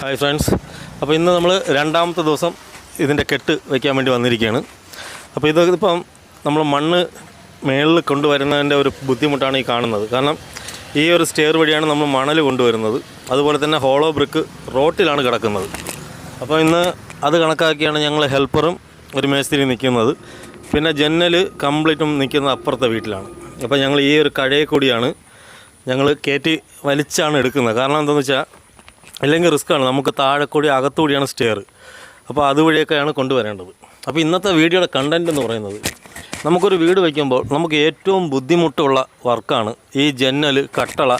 Hi friends, അപ്പോൾ ഇന്ന് നമ്മൾ രണ്ടാമത്തെ ദിവസം ഇതിൻ്റെ കെട്ട് വയ്ക്കാൻ വേണ്ടി വന്നിരിക്കുകയാണ്. അപ്പോൾ ഇതിപ്പം നമ്മൾ മണ്ണ് മേളിൽ കൊണ്ടുവരുന്നതിൻ്റെ ഒരു ബുദ്ധിമുട്ടാണ് ഈ കാണുന്നത്. കാരണം ഈ ഒരു സ്റ്റെയർ വഴിയാണ് നമ്മൾ മണൽ കൊണ്ടുവരുന്നത്. അതുപോലെ തന്നെ ഹോളോ ബ്രിക്ക് റോട്ടിലാണ് കിടക്കുന്നത്. അപ്പോൾ ഇന്ന് അത് കണക്കാക്കിയാണ് ഞങ്ങൾ ഹെൽപ്പറും ഒരു മേസ്തിരി നിൽക്കുന്നത്. പിന്നെ ജന്നൽ കംപ്ലീറ്റും നിൽക്കുന്നത് അപ്പുറത്തെ വീട്ടിലാണ്. അപ്പോൾ ഞങ്ങൾ ഈ ഒരു കഴയെ കൂടിയാണ് ഞങ്ങൾ കയറ്റി വലിച്ചാണ് എടുക്കുന്നത്. കാരണം എന്താണെന്ന് വെച്ചാൽ അല്ലെങ്കിൽ റിസ്ക്കാണ്. നമുക്ക് താഴെ കൂടി അകത്തുകൂടിയാണ് സ്റ്റെയർ. അപ്പോൾ അതുവഴിയൊക്കെയാണ് കൊണ്ടുവരേണ്ടത്. അപ്പോൾ ഇന്നത്തെ വീഡിയോയുടെ കണ്ടൻറ്റ് എന്ന് പറയുന്നത്, നമുക്കൊരു വീട് വയ്ക്കുമ്പോൾ നമുക്ക് ഏറ്റവും ബുദ്ധിമുട്ടുള്ള വർക്കാണ് ഈ ജന്നൽ, കട്ടള,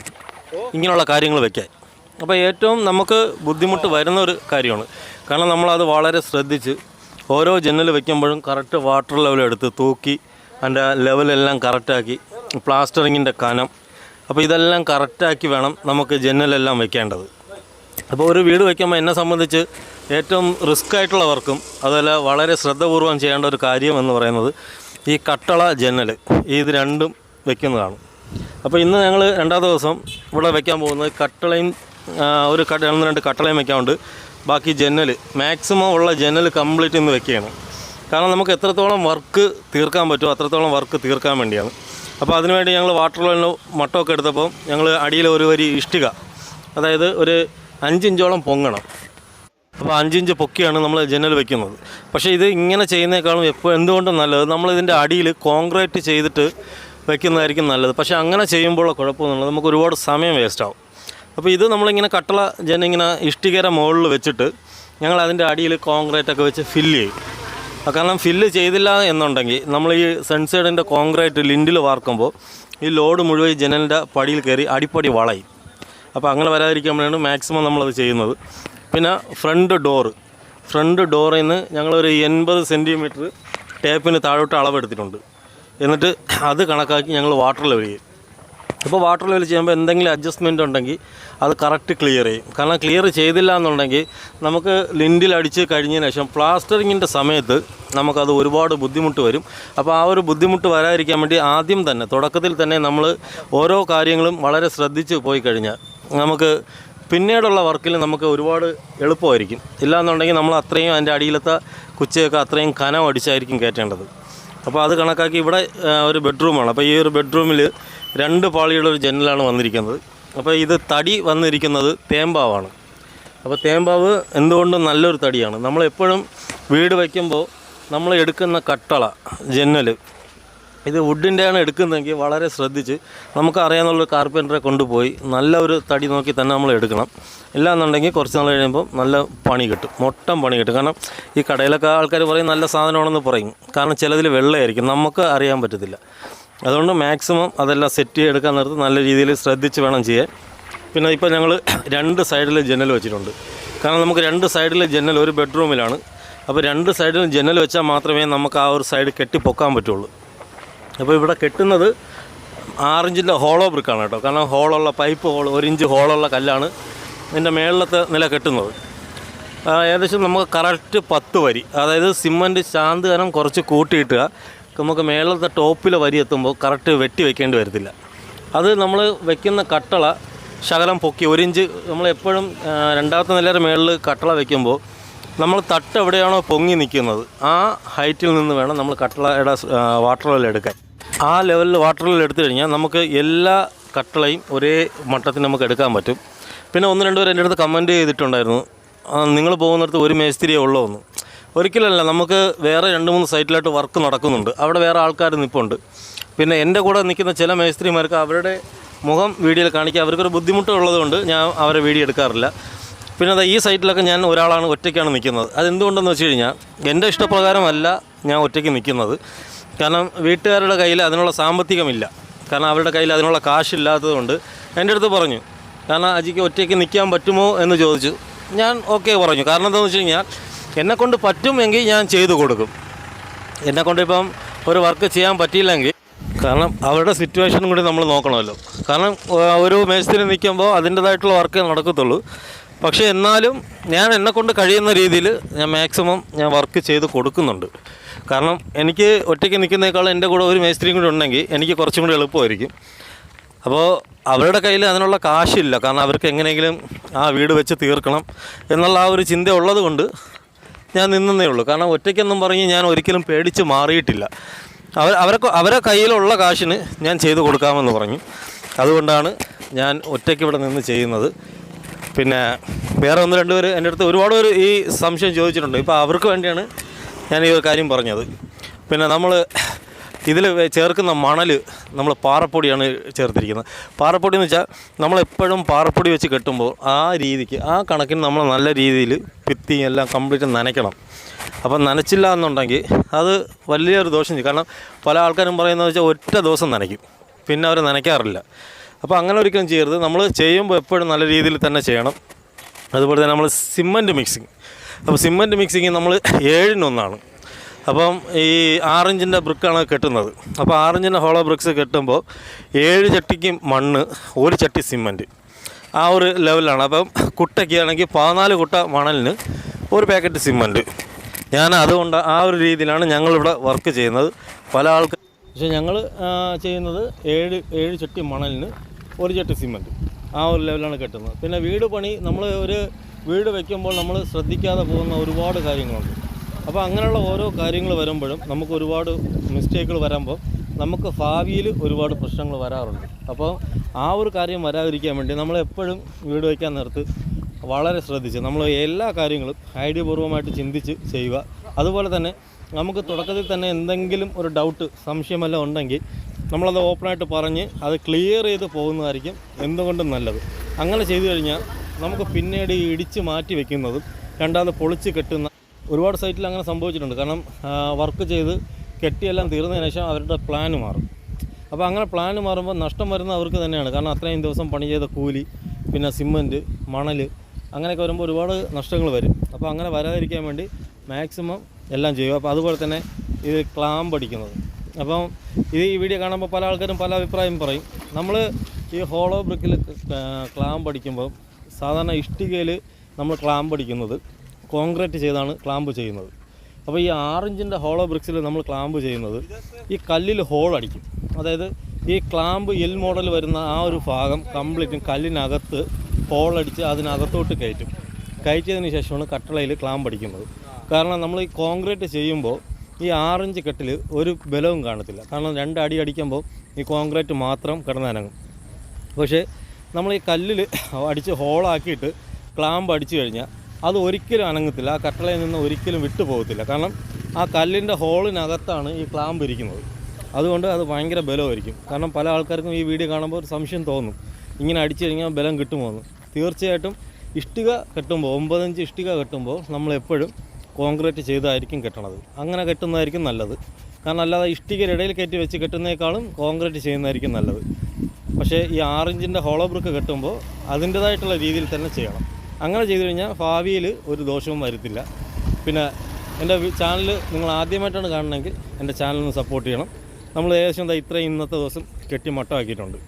ഇങ്ങനെയുള്ള കാര്യങ്ങൾ വയ്ക്കാൻ. അപ്പോൾ ഏറ്റവും നമുക്ക് ബുദ്ധിമുട്ട് വരുന്ന ഒരു കാര്യമാണ്. കാരണം നമ്മളത് വളരെ ശ്രദ്ധിച്ച് ഓരോ ജന്നൽ വയ്ക്കുമ്പോഴും കറക്റ്റ് വാട്ടർ ലെവൽ എടുത്ത് തൂക്കി അതിൻ്റെ ലെവലെല്ലാം കറക്റ്റാക്കി, പ്ലാസ്റ്ററിങ്ങിൻ്റെ കനം, അപ്പോൾ ഇതെല്ലാം കറക്റ്റാക്കി വേണം നമുക്ക് ജന്നലെല്ലാം വയ്ക്കേണ്ടത്. അപ്പോൾ ഒരു വീട് വയ്ക്കുമ്പോൾ എന്നെ സംബന്ധിച്ച് ഏറ്റവും റിസ്ക് ആയിട്ടുള്ള വർക്കും അതുപോലെ വളരെ ശ്രദ്ധപൂർവ്വം ചെയ്യേണ്ട ഒരു കാര്യം എന്ന് പറയുന്നത് ഈ കട്ടള, ജന്നൽ, ഇത് രണ്ടും വയ്ക്കുന്നതാണ്. അപ്പോൾ ഇന്ന് ഞങ്ങൾ രണ്ടാമത്തെ ദിവസം ഇവിടെ വയ്ക്കാൻ പോകുന്നത് കട്ടളയും ഒരു 1-2 കട്ടളയും വയ്ക്കാറുണ്ട്. ബാക്കി ജന്നൽ, മാക്സിമം ഉള്ള ജന്നൽ കംപ്ലീറ്റ് ഇന്ന് വയ്ക്കുകയാണ്. കാരണം നമുക്ക് എത്രത്തോളം വർക്ക് തീർക്കാൻ പറ്റുമോ അത്രത്തോളം വർക്ക് തീർക്കാൻ വേണ്ടിയാണ്. അപ്പോൾ അതിനുവേണ്ടി ഞങ്ങൾ വാട്ടർ ലെവലിന് മട്ടമൊക്കെ എടുത്തപ്പോൾ ഞങ്ങൾ അടിയിൽ ഒരു വരി ഇഷ്ടിക, അതായത് ഒരു 5 ഇഞ്ചോളം പൊങ്ങണം. അപ്പോൾ 5 ഇഞ്ച് പൊക്കിയാണ് നമ്മൾ ജനൽ വയ്ക്കുന്നത്. പക്ഷേ ഇത് ഇങ്ങനെ ചെയ്യുന്നേക്കാളും എന്തുകൊണ്ടും നല്ലത് നമ്മളിതിൻ്റെ അടിയിൽ കോൺക്രീറ്റ് ചെയ്തിട്ട് വയ്ക്കുന്നതായിരിക്കും നല്ലത്. പക്ഷേ അങ്ങനെ ചെയ്യുമ്പോൾ കുഴപ്പമൊന്നുമില്ല, നമുക്ക് ഒരുപാട് സമയം വേസ്റ്റാവും. അപ്പോൾ ഇത് നമ്മളിങ്ങനെ കട്ടള ഇങ്ങനെ ഇഷ്ടികര മുകളിൽ വെച്ചിട്ട് ഞങ്ങൾ അതിൻ്റെ അടിയിൽ കോൺക്രീറ്റൊക്കെ വെച്ച് ഫില്ല് ചെയ്യും. കാരണം ഫില്ല് ചെയ്തില്ല എന്നുണ്ടെങ്കിൽ നമ്മൾ ഈ സൺസൈഡിൻ്റെ കോൺക്രീറ്റ് ലിൻഡിൽ വാർക്കുമ്പോൾ ഈ ലോഡ് മുഴുവൻ ജനലിൻ്റെ പടിയിൽ കയറി അടിപ്പടി വളയും. അപ്പോൾ അങ്ങനെ വരാതിരിക്കാൻ വേണ്ടിയാണ് മാക്സിമം നമ്മളത് ചെയ്യുന്നത്. പിന്നെ ഫ്രണ്ട് ഡോറിൽ നിന്ന് ഞങ്ങളൊരു 80 സെൻറ്റിമീറ്റർ ടേപ്പിന് താഴോട്ട് അളവെടുത്തിട്ടുണ്ട്. എന്നിട്ട് അത് കണക്കാക്കി ഞങ്ങൾ വാട്ടർ ലെവൽ ചെയ്യും. അപ്പോൾ വാട്ടർ ലെവൽ ചെയ്യുമ്പോൾ എന്തെങ്കിലും അഡ്ജസ്റ്റ്മെൻ്റ് ഉണ്ടെങ്കിൽ അത് കറക്റ്റ് ക്ലിയർ ചെയ്യും. കാരണം ക്ലിയർ ചെയ്തില്ല എന്നുണ്ടെങ്കിൽ നമുക്ക് ലിൻഡിലടിച്ച് കഴിഞ്ഞതിന് ശേഷം പ്ലാസ്റ്ററിങ്ങിൻ്റെ സമയത്ത് നമുക്കത് ഒരുപാട് ബുദ്ധിമുട്ട് വരും. അപ്പോൾ ആ ഒരു ബുദ്ധിമുട്ട് വരാതിരിക്കാൻ വേണ്ടി ആദ്യം തന്നെ തുടക്കത്തിൽ തന്നെ നമ്മൾ ഓരോ കാര്യങ്ങളും വളരെ ശ്രദ്ധിച്ച് പോയി കഴിഞ്ഞാൽ നമുക്ക് പിന്നീടുള്ള വർക്കിൽ നമുക്ക് ഒരുപാട് എളുപ്പമായിരിക്കും. ഇല്ലയെന്നുണ്ടെങ്കിൽ നമ്മൾ അത്രയും അതിൻ്റെ അടിയിലത്തെ കുച്ചയൊക്കെ അത്രയും കനം അടിച്ചായിരിക്കും കയറ്റേണ്ടത്. അപ്പോൾ അത് കണക്കാക്കി ഇവിടെ ഒരു ബെഡ്റൂമാണ്. അപ്പോൾ ഈ ഒരു ബെഡ്റൂമിൽ 2 പാളിയുടെ ഒരു ജനലാണ് വന്നിരിക്കുന്നത്. അപ്പോൾ ഇത് തടി വന്നിരിക്കുന്നത് തേമ്പാവാണ്. അപ്പോൾ തേമ്പാവ് എന്തുകൊണ്ടും നല്ലൊരു തടിയാണ്. നമ്മളെപ്പോഴും വീട് വയ്ക്കുമ്പോൾ നമ്മൾ എടുക്കുന്ന കട്ടള, ജന്നൽ, ഇത് വുഡിൻ്റെയാണ് എടുക്കുന്നതെങ്കിൽ വളരെ ശ്രദ്ധിച്ച് നമുക്കറിയാവുന്നൊരു കാർപ്പൻറ്ററെ കൊണ്ടുപോയി നല്ല ഒരു തടി നോക്കി തന്നെ നമ്മൾ എടുക്കണം. ഇല്ലാന്നുണ്ടെങ്കിൽ കുറച്ച് നാൾ കഴിയുമ്പോൾ നല്ല പണി കിട്ടും, മൊത്തം പണി കിട്ടും. കാരണം ഈ കടയിലൊക്കെ ആൾക്കാർ പറയും നല്ല സാധനമാണെന്ന് പറയും. കാരണം ചിലതിൽ വെള്ളയായിരിക്കും, നമുക്ക് അറിയാൻ പറ്റത്തില്ല. അതുകൊണ്ട് മാക്സിമം അതെല്ലാം സെറ്റ് ചെയ്തെടുക്കാൻ നേരത്ത് നല്ല രീതിയിൽ ശ്രദ്ധിച്ച് വേണം ചെയ്യാൻ. പിന്നെ ഇപ്പോൾ ഞങ്ങൾ 2 സൈഡിൽ ജനൽ വെച്ചിട്ടുണ്ട്. കാരണം നമുക്ക് 2 സൈഡിൽ ജനൽ, ഒരു ബെഡ്റൂമിലാണ്. അപ്പോൾ 2 സൈഡിൽ ജനൽ വെച്ചാൽ മാത്രമേ നമുക്ക് ആ ഒരു സൈഡ് കെട്ടി പൊക്കാൻ പറ്റുള്ളൂ. അപ്പോൾ ഇവിടെ കെട്ടുന്നത് 6 ഇഞ്ചിൻ്റെ ഹോളോ ബ്രിക്കാണ് കേട്ടോ. കാരണം ഹോളുള്ള പൈപ്പ് 1 ഇഞ്ച് ഹോളുള്ള കല്ലാണ് ഇതിൻ്റെ മേളിലത്തെ നില കെട്ടുന്നത്. ഏകദേശം നമുക്ക് കറക്റ്റ് 10 വരി, അതായത് സിമൻറ്റ് ശാന്ത് കനം കുറച്ച് കൂട്ടിയിട്ട് നമുക്ക് മേളത്തെ ടോപ്പിലെ വരി എത്തുമ്പോൾ കറക്റ്റ് വെട്ടി വെക്കേണ്ടി വരത്തില്ല. അത് നമ്മൾ വെക്കുന്ന കട്ടള ശകലം പൊക്കി 1 ഇഞ്ച്, നമ്മളെപ്പോഴും 2ാമത്തെ നിലയുടെ മേളിൽ കട്ടള വയ്ക്കുമ്പോൾ നമ്മൾ തട്ട് എവിടെയാണോ പൊങ്ങി നിൽക്കുന്നത് ആ ഹൈറ്റിൽ നിന്ന് വേണം നമ്മൾ കട്ടളയുടെ വാട്ടർ ലെവൽ എടുക്കാൻ. ആ ലെവലിൽ വാട്ടർ ലെവൽ എടുത്തു കഴിഞ്ഞാൽ നമുക്ക് എല്ലാ കട്ടളയും ഒരേ മട്ടത്തിന് നമുക്ക് എടുക്കാൻ പറ്റും. പിന്നെ 1-2 പേർ എൻ്റെ അടുത്ത് കമൻറ്റ് ചെയ്തിട്ടുണ്ടായിരുന്നു, നിങ്ങൾ പോകുന്നിടത്ത് ഒരു മേസ്തിരിയേ ഉള്ളൂ എന്ന്. ഒരിക്കലല്ല, നമുക്ക് വേറെ 2-3 സൈറ്റിലായിട്ട് വർക്ക് നടക്കുന്നുണ്ട്. അവിടെ വേറെ ആൾക്കാർ നിൽപ്പുണ്ട്. പിന്നെ എൻ്റെ കൂടെ നിൽക്കുന്ന ചില മേസ്ത്രിമാർക്ക് അവരുടെ മുഖം വീഡിയോയിൽ കാണിക്കാൻ അവർക്കൊരു ബുദ്ധിമുട്ടുള്ളതുകൊണ്ട് ഞാൻ അവരെ വീഡിയോ എടുക്കാറില്ല. പിന്നെ അത് ഈ സൈറ്റിലൊക്കെ ഞാൻ ഒരാളാണ്, ഒറ്റയ്ക്കാണ് നിൽക്കുന്നത്. അതെന്തുകൊണ്ടെന്ന് വെച്ച് കഴിഞ്ഞാൽ എൻ്റെ ഇഷ്ടപ്രകാരമല്ല ഞാൻ ഒറ്റയ്ക്ക് നിൽക്കുന്നത്. കാരണം വീട്ടുകാരുടെ കയ്യിൽ അതിനുള്ള സാമ്പത്തികമില്ല. കാരണം അവരുടെ കയ്യിൽ അതിനുള്ള കാശില്ലാത്തതുകൊണ്ട് എൻ്റെ അടുത്ത് പറഞ്ഞു, കാരണം അജിക്ക് ഒറ്റയ്ക്ക് നിൽക്കാൻ പറ്റുമോ എന്ന് ചോദിച്ചു. ഞാൻ ഓക്കെ പറഞ്ഞു. കാരണം എന്താണെന്ന് വെച്ച് കഴിഞ്ഞാൽ എന്നെക്കൊണ്ട് പറ്റുമെങ്കിൽ ഞാൻ ചെയ്തു കൊടുക്കും. എന്നെക്കൊണ്ട് ഇപ്പം ഒരു വർക്ക് ചെയ്യാൻ പറ്റിയില്ലെങ്കിൽ, കാരണം അവരുടെ സിറ്റുവേഷനും കൂടി നമ്മൾ നോക്കണമല്ലോ. കാരണം ഒരു മേസ്തിരി നിൽക്കുമ്പോൾ അതിൻ്റേതായിട്ടുള്ള വർക്കേ നടക്കത്തുള്ളൂ. പക്ഷേ എന്നാലും ഞാൻ എന്നെക്കൊണ്ട് കഴിയുന്ന രീതിയിൽ ഞാൻ മാക്സിമം വർക്ക് ചെയ്ത് കൊടുക്കുന്നുണ്ട്. കാരണം എനിക്ക് ഒറ്റയ്ക്ക് നിൽക്കുന്നതിനേക്കാളും എൻ്റെ കൂടെ ഒരു മേസ്ത്രിയും കൂടി ഉണ്ടെങ്കിൽ എനിക്ക് കുറച്ചും കൂടി എളുപ്പമായിരിക്കും. അപ്പോൾ അവരുടെ കയ്യിൽ അതിനുള്ള കാശില്ല. കാരണം അവർക്ക് എങ്ങനെയെങ്കിലും ആ വീട് വെച്ച് തീർക്കണം എന്നുള്ള ആ ഒരു ചിന്ത ഉള്ളത് കൊണ്ട് ഞാൻ നിന്നേ ഉള്ളൂ. കാരണം ഒറ്റയ്ക്കെന്നും പറഞ്ഞ് ഞാൻ ഒരിക്കലും പേടിച്ച് മാറിയിട്ടില്ല. അവരെ കയ്യിലുള്ള കാശിന് ഞാൻ ചെയ്തു കൊടുക്കാമെന്ന് പറഞ്ഞു. അതുകൊണ്ടാണ് ഞാൻ ഒറ്റയ്ക്ക് ഇവിടെ നിന്ന് ചെയ്യുന്നത്. പിന്നെ വേറെ 1-2 പേര് എൻ്റെ അടുത്ത് ഒരുപാട് പേര് ഈ സംശയം ചോദിച്ചിട്ടുണ്ട്. ഇപ്പോൾ അവർക്ക് വേണ്ടിയാണ് ഞാൻ ഈ ഒരു കാര്യം പറഞ്ഞത്. പിന്നെ നമ്മൾ ഇതിൽ ചേർക്കുന്ന മണൽ നമ്മൾ പാറപ്പൊടിയാണ് ചേർത്തിരിക്കുന്നത്. പാറപ്പൊടി എന്ന് വെച്ചാൽ നമ്മളെപ്പോഴും പാറപ്പൊടി വെച്ച് കെട്ടുമ്പോൾ ആ രീതിക്ക് ആ കണക്കിന് നമ്മൾ നല്ല രീതിയിൽ ഭിത്തി എല്ലാം കംപ്ലീറ്റ് നനയ്ക്കണം. അപ്പം നനച്ചില്ല എന്നുണ്ടെങ്കിൽ അത് വലിയൊരു ദോഷം ചെയ്യും. കാരണം പല ആൾക്കാരും പറയുന്നത് വെച്ചാൽ ഒറ്റ ദിവസം നനയ്ക്കും, പിന്നെ അവർ നനയ്ക്കാറില്ല. അപ്പോൾ അങ്ങനെ ഒരിക്കലും ചെയ്യരുത്. നമ്മൾ ചെയ്യുമ്പോൾ എപ്പോഴും നല്ല രീതിയിൽ തന്നെ ചെയ്യണം. അതുപോലെ തന്നെ നമ്മൾ സിമൻറ്റ് മിക്സിങ്, അപ്പോൾ സിമൻറ്റ് മിക്സിങ് നമ്മൾ 7-1 അപ്പം ഈ 6 ഇഞ്ചിൻ്റെ ബ്രിക്കാണ് കെട്ടുന്നത്. അപ്പോൾ 6 ഇഞ്ചിൻ്റെ ഹോളോ ബ്രിക്സ് കെട്ടുമ്പോൾ 7 ചട്ടിക്ക് മണ്ണ് 1 ചട്ടി സിമൻറ്റ്, ആ ഒരു ലെവലാണ്. അപ്പം കുട്ടയ്ക്ക് ആണെങ്കിൽ 14 കുട്ട മണലിന് 1 പാക്കറ്റ് സിമൻറ്റ്. ഞാൻ അതുകൊണ്ട് ആ ഒരു രീതിയിലാണ് ഞങ്ങളിവിടെ വർക്ക് ചെയ്യുന്നത്. പല ആൾക്കാർ പക്ഷേ ഞങ്ങൾ ചെയ്യുന്നത് 7 ചട്ടി മണലിന് 1 ചട്ടി സിമൻറ്റ്, ആ ഒരു ലെവലാണ് കെട്ടുന്നത്. പിന്നെ വീട് പണി നമ്മൾ ഒരു വീട് വയ്ക്കുമ്പോൾ നമ്മൾ ശ്രദ്ധിക്കാതെ പോകുന്ന ഒരുപാട് കാര്യങ്ങളുണ്ട്. അപ്പോൾ അങ്ങനെയുള്ള ഓരോ കാര്യങ്ങൾ വരുമ്പോഴും നമുക്ക് ഒരുപാട് മിസ്റ്റേക്കുകൾ വരുമ്പോൾ നമുക്ക് ഭാവിയിൽ ഒരുപാട് പ്രശ്നങ്ങൾ വരാറുണ്ട്. അപ്പോൾ ആ ഒരു കാര്യം വരാതിരിക്കാൻ വേണ്ടി നമ്മളെപ്പോഴും വീട് വയ്ക്കാൻ നേരത്ത് വളരെ ശ്രദ്ധിച്ച് നമ്മൾ എല്ലാ കാര്യങ്ങളും ഐഡിയപൂർവ്വമായിട്ട് ചിന്തിച്ച് ചെയ്യുക. അതുപോലെ തന്നെ നമുക്ക് തുടക്കത്തിൽ തന്നെ എന്തെങ്കിലും ഒരു ഡൗട്ട് സംശയമെല്ലാം ഉണ്ടെങ്കിൽ നമ്മളത് ഓപ്പണായിട്ട് പറഞ്ഞ് അത് ക്ലിയർ ചെയ്ത് പോകുന്നതായിരിക്കും എന്തുകൊണ്ടും നല്ലത്. അങ്ങനെ ചെയ്തു കഴിഞ്ഞാൽ നമുക്ക് പിന്നീട് ഈ ഇടിച്ച് മാറ്റി വെക്കുന്നതും രണ്ടാമത് പൊളിച്ച് കെട്ടുന്ന ഒരുപാട് സൈറ്റിൽ അങ്ങനെ സംഭവിച്ചിട്ടുണ്ട്. കാരണം വർക്ക് ചെയ്ത് കെട്ടിയെല്ലാം തീർന്നതിന് ശേഷം അവരുടെ പ്ലാന് മാറും. അപ്പോൾ അങ്ങനെ പ്ലാന് മാറുമ്പോൾ നഷ്ടം വരുന്ന അവർക്ക് തന്നെയാണ്. കാരണം അത്രയും ദിവസം പണി ചെയ്ത കൂലി, പിന്നെ സിമൻറ്റ്, മണൽ, അങ്ങനെയൊക്കെ വരുമ്പോൾ ഒരുപാട് നഷ്ടങ്ങൾ വരും. അപ്പോൾ അങ്ങനെ വരാതിരിക്കാൻ വേണ്ടി മാക്സിമം എല്ലാം ചെയ്യും. അപ്പോൾ അതുപോലെ തന്നെ ഇത് ക്ലാമ്പ് അടിക്കുന്നത്, അപ്പം ഈ വീഡിയോ കാണുമ്പോൾ പല ആൾക്കാരും പല അഭിപ്രായം പറയും. നമ്മൾ ഈ ഹോളോ ബ്രിക്കിൽ ക്ലാമ്പ് അടിക്കുമ്പോൾ സാധാരണ ഇഷ്ടികയിൽ നമ്മൾ ക്ലാമ്പ് അടിക്കുന്നത് കോൺക്രീറ്റ് ചെയ്താണ് ക്ലാമ്പ് ചെയ്യുന്നത്. അപ്പോൾ ഈ 6 ഇഞ്ചിൻ്റെ ഹോളോ ബ്രിക്സിൽ നമ്മൾ ക്ലാമ്പ് ചെയ്യുന്നത് ഈ കല്ലിൽ ഹോൾ അടിക്കും. അതായത് ഈ ക്ലാമ്പ് എൽ മോഡൽ വരുന്ന ആ ഒരു ഭാഗം കംപ്ലീറ്റും കല്ലിനകത്ത് ഹോളടിച്ച് അതിനകത്തോട്ട് കയറ്റിയതിന് ശേഷമാണ് കട്ടളയിൽ ക്ലാമ്പ് അടിക്കുന്നത്. കാരണം നമ്മൾ ഈ കോൺക്രീറ്റ് ചെയ്യുമ്പോൾ ഈ 6 ഇഞ്ച് കെട്ടിൽ ഒരു ബലവും കാണത്തില്ല. കാരണം 2 അടി അടിക്കുമ്പോൾ ഈ കോൺക്രീറ്റ് മാത്രം കിടന്നനങ്ങും. പക്ഷേ നമ്മൾ ഈ കല്ലിൽ അടിച്ച് ഹോളാക്കിയിട്ട് ക്ലാമ്പ് അടിച്ചു കഴിഞ്ഞാൽ അത് ഒരിക്കലും അനങ്ങത്തില്ല. ആ കട്ടളയിൽ നിന്ന് ഒരിക്കലും വിട്ടു പോകത്തില്ല. കാരണം ആ കല്ലിൻ്റെ ഹോളിനകത്താണ് ഈ ക്ലാമ്പ് ഇരിക്കുന്നത്. അതുകൊണ്ട് അത് ഭയങ്കര ബലമായിരിക്കും. കാരണം പല ആൾക്കാർക്കും ഈ വീഡിയോ കാണുമ്പോൾ ഒരു സംശയം തോന്നും, ഇങ്ങനെ അടിച്ചു കഴിഞ്ഞാൽ ബലം കിട്ടുമോ എന്ന്. തീർച്ചയായിട്ടും ഇഷ്ടിക കെട്ടുമ്പോൾ 9 ഇഞ്ച് ഇഷ്ടിക കെട്ടുമ്പോൾ നമ്മളെപ്പോഴും കോൺക്രീറ്റ് ചെയ്തായിരിക്കും കെട്ടണത്. അങ്ങനെ കെട്ടുന്നതായിരിക്കും നല്ലത്. കാരണം അല്ലാതെ ഇഷ്ടികയുടെ ഇടയിൽ കയറ്റി വെച്ച് കെട്ടുന്നതിനേക്കാളും കോൺക്രീറ്റ് ചെയ്യുന്നതായിരിക്കും നല്ലത്. പക്ഷേ ഈ 6 ഇഞ്ചിൻ്റെ ഹോളോ ബ്രിക്ക് കെട്ടുമ്പോൾ അതിൻ്റേതായിട്ടുള്ള രീതിയിൽ തന്നെ ചെയ്യണം. അങ്ങനെ ചെയ്തു കഴിഞ്ഞാൽ ഭാവിയിൽ ഒരു ദോഷവും വരുത്തില്ല. പിന്നെ എൻ്റെ ചാനൽ നിങ്ങൾ ആദ്യമായിട്ടാണ് കാണണമെങ്കിൽ എൻ്റെ ചാനലൊന്ന് സപ്പോർട്ട് ചെയ്യണം. നമ്മൾ ഏകദേശം ഇത്രയും ഇന്നത്തെ ദിവസം കെട്ടി മട്ടമാക്കിയിട്ടുണ്ട്.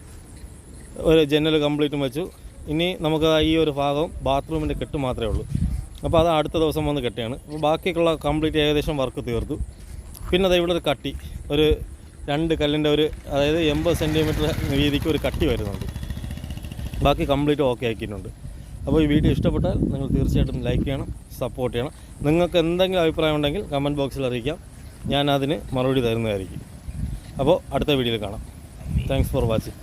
ഒരു ജനൽ കംപ്ലീറ്റും വെച്ചു. ഇനി നമുക്ക് ഈ ഒരു ഭാഗം ബാത്റൂമിൻ്റെ കെട്ട് മാത്രമേ ഉള്ളൂ. അപ്പോൾ അത് അടുത്ത ദിവസം വന്ന് കെട്ടിയാണ്. അപ്പോൾ ബാക്കിയുള്ള കംപ്ലീറ്റ് ഏകദേശം വർക്ക് തീർത്തു. പിന്നെ അത് ഇവിടെ ഒരു കട്ടി, ഒരു 2 കല്ലിൻ്റെ അതായത് 80 സെൻറ്റിമീറ്റർ വീതിക്ക് ഒരു കട്ടി വരുന്നുണ്ട്. ബാക്കി കംപ്ലീറ്റ് ഓക്കെ ആക്കിയിട്ടുണ്ട്. അപ്പോൾ ഈ വീഡിയോ ഇഷ്ടപ്പെട്ടാൽ നിങ്ങൾ തീർച്ചയായിട്ടും ലൈക്ക് ചെയ്യണം, സപ്പോർട്ട് ചെയ്യണം. നിങ്ങൾക്ക് എന്തെങ്കിലും അഭിപ്രായം ഉണ്ടെങ്കിൽ കമൻറ്റ് ബോക്സിൽ അറിയിക്കാം. ഞാൻ അതിന് മറുപടി തരുന്നതായിരിക്കും. അപ്പോൾ അടുത്ത വീഡിയോയിൽ കാണാം. Thanks for watching.